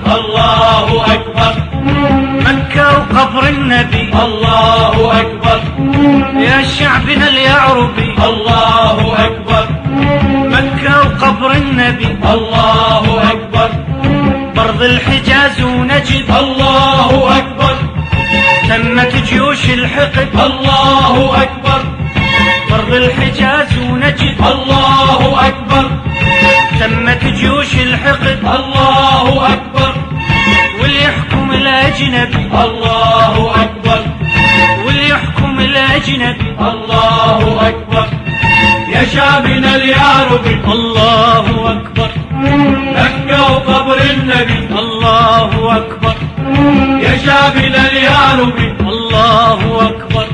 الله أكبر. مكة وقبر النبي الله أكبر. يا شعبنا اليعربي الله أكبر. مكة وقبر النبي الله أكبر. برض الحجاز ونجد الله أكبر. تمت جيوش الحقد الله أكبر. برض الحجاز ونجد الله أكبر. تمت جيوش الحقد الله أكبر. واللي يحكم الأجنبي الله أكبر. واللي يحكم الأجنبي الله أكبر. يا شعبنا اليعربي الله أكبر. مكة وقبر النبي الله أكبر. يا شعبنا اليعربي الله أكبر.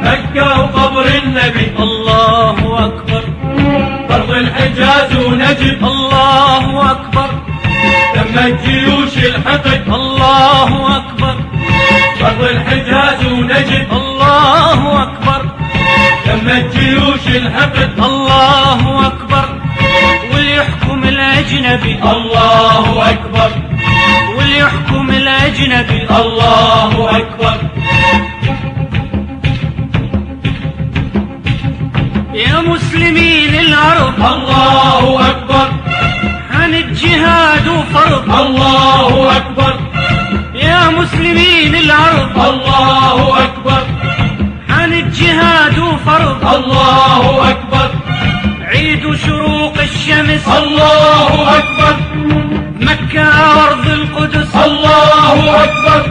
مكة وقبر النبي الله أكبر. برض الحجاز ونجد الله أكبر. تمت جيوش الحقد الله أكبر. برض الحجاز ونجد الله أكبر. تمت جيوش الحقد الله أكبر. واللي يحكم الأجنبي الله أكبر. واللي يحكم الأجنبي الله أكبر. يا مسلمين العرب الله أكبر. عن الجهاد وفرض الله أكبر. يا مسلمين العرب الله أكبر. عن الجهاد وفرض الله أكبر. عيد شروق الشمس الله أكبر. مكة وأرض القدس الله أكبر.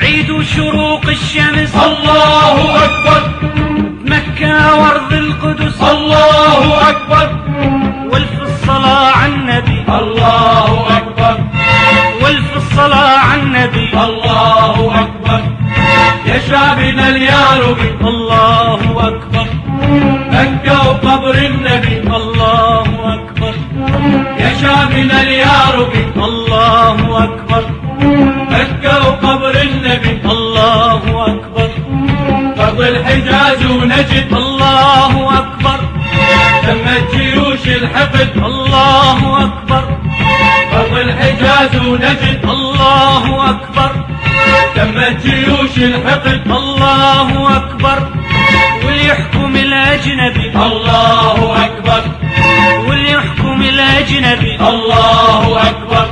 عيد شروق الشمس الله أكبر. مكة وأرض القدس الله أكبر. والف الصلاة على النبي الله أكبر. والف الصلاة على النبي الله أكبر. يا شعبنا اليعربي الله أكبر. مكة وقبر النبي الله أكبر. يا شعبنا اليعربي الله أكبر. مكة وقبر النبي الله أكبر. أرض الحجاز ونجد الله أكبر. تمت جيوش الحقد الله أكبر. أرض الحجاز ونجد الله أكبر. تمت جيوش الحقد الله أكبر. واللي يحكم الأجنبي الله أكبر. واللي يحكم الأجنبي الله أكبر.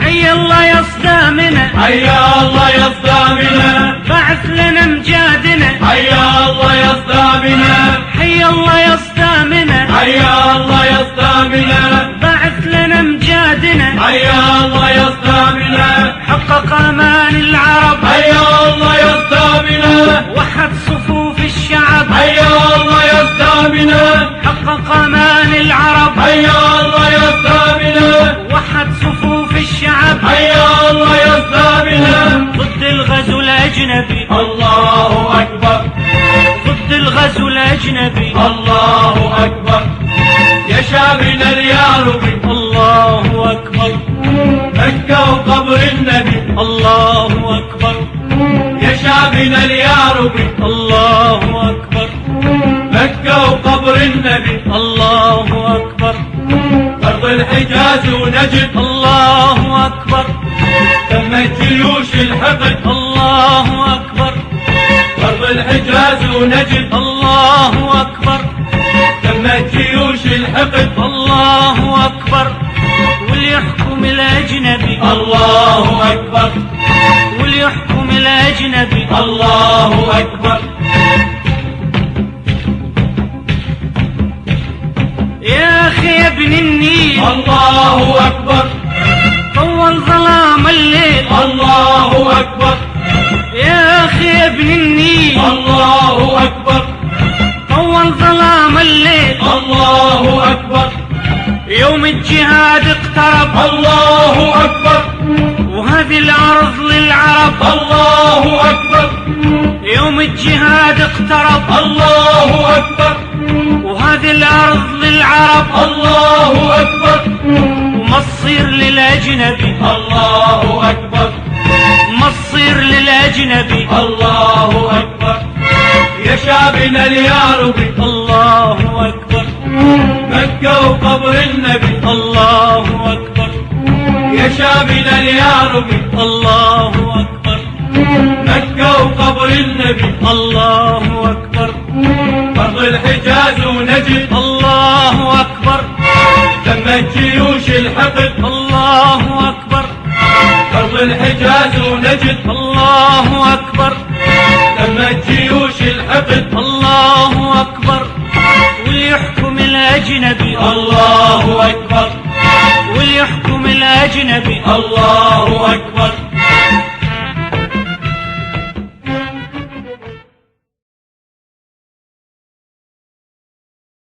حي الله يا صدامنا حيا الله يا صدامنا. بعث لنا امجادنا حيا الله يا صدامنا. حي الله يا صدامنا حيا الله يا صدامنا. بعث لنا امجادنا حيا الله يا صدامنا. حقق امان العرب حيا الله يا صدامنا. وحد صفوف الشعب حيا الله يا صدامنا. حقق امان العرب حيا الله يا صدامنا. وحد صفوف الشعب حيا الله يا صدامنا. ضد الغزو الاجنبي الله أكبر. ضد الغزو الاجنبي الله أكبر. يا شعبنا اليعربي الله اكبر. مكة وقبر النبي الله اكبر. يا شعبنا اليعربي الله اكبر. مكة وقبر النبي الله اكبر. أرض الحجاز ونجد الله اكبر. تمت جيوش الحقد الله اكبر. أرض الحجاز ونجد الله اكبر. تمت جيوش الحقد الله اكبر. واللي يحكم الاجنبي الله أكبر. واللي يحكم الاجنبي الله أكبر. يا اخي يا ابن النيل الله أكبر. طول ظلام الليل الله أكبر. يا اخي يا ابن النيل الله أكبر. طول ظلام الليل الله أكبر. يوم الجهاد اقترب الله أكبر. وهذه الارض للعرب الله أكبر. يوم الجهاد اقترب الله أكبر. وهذه الارض للعرب الله أكبر. وما تصير للاجنبي الله أكبر. ما تصير للاجنبي الله أكبر. يا شعبنا اليعربي الله اكبر. مكة وقبر شاملا يا ربي. الله أكبر مكة وقبر النبي. الله أكبر أرض الحجاز ونجد. الله أكبر لمت جيوش الحقد. الله أكبر أرض الحجاز ونجد. الله أكبر لمت جيوش الحقد. الله أكبر وليحكم الأجنبي. الله أكبر. وليحكم الأجنبي. الله أكبر.